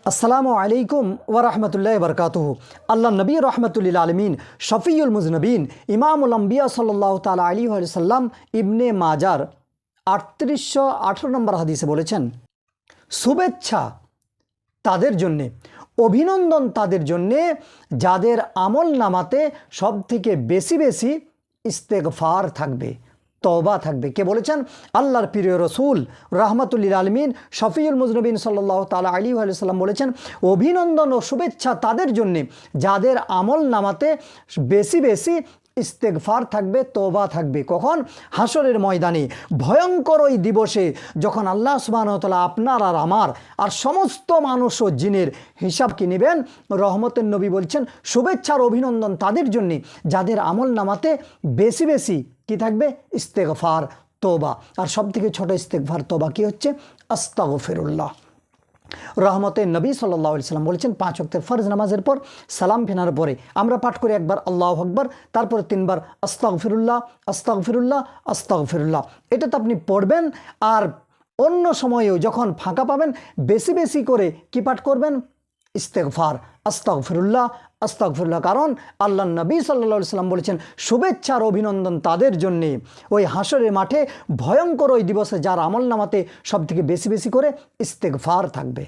আসসালামু আলাইকুম ওরহমতুল্লাহ বরকাতুহু। আল্লাহ নবী রহমতুল্লিল আলমিন শফিউল মুজনবিন ইমামুল আম্বিয়া সাল্লাল্লাহু তাআলা আলাইহি ওয়াসাল্লাম ইবনে মাজার 3818 নম্বর হাদিসে বলেছেন, শুভেচ্ছা তাদের জন্যে, অভিনন্দন তাদের জন্যে যাদের আমল নামাতে সব থেকে বেশি বেশি ইস্তেগফার থাকবে, তওবা থাকবে। কে বলেছেন? আল্লাহর প্রিয় রসুল রাহমাতুল্লিল আলমিন শফিউল মুজনবিন সাল্লাল্লাহু তাআলা আলাইহি ওয়াসাল্লাম বলেছেন, অভিনন্দন ও শুভেচ্ছা তাদের জন্যে যাদের আমল নামাতে বেশি বেশি ইস্তেগফার থাকবে, তওবা থাকবে। কখন? হাসরের ময়দানে, ভয়ঙ্কর ওই দিবসে যখন আল্লাহ সুবহানাহু ওয়া তাআলা আপনার আর আমার আর সমস্ত মানুষ ও জিনের হিসাব কি নেবেন। রহমতের নবী বলছেন, শুভেচ্ছার অভিনন্দন তাদের জন্যে যাদের আমল নামাতে বেশি বেশি কি থাকবে? ইস্তেগফার, তওবা। আর সব থেকে ছোট ইস্তেগফার, তওবা কি হচ্ছে? আস্তাগফিরুল্লাহ। রহমতের নবী সাল্লাল্লাহু আলাইহি সাল্লাম বলেছেন, 5 ওয়াক্তের ফরজ নামাজের পর সালাম ফেরার পরে আমরা পাঠ করি একবার আল্লাহু আকবার, তারপর 3 বার আস্তাগফিরুল্লাহ আস্তাগফিরুল্লাহ আস্তাগফিরুল্লাহ। এটা তো আপনি পড়বেন। আর অন্য সময়েও যখন ফাঁকা পাবেন বেশি বেশি করে কি পাঠ করবেন? ইস্তেগফার, আস্তাগফিরুল্লাহ আস্তাগফিরুল্লাহ। কারণ আল্লাহ নবী সাল্লাল্লাহু আলাইহি সাল্লাম বলেছেন, শুভেচ্ছার অভিনন্দন তাদের জন্যে ওই হাসরের মাঠে ভয়ঙ্কর ওই দিবসে যার আমল নামাতে সব থেকে বেশি বেশি করে ইস্তেগফার থাকবে।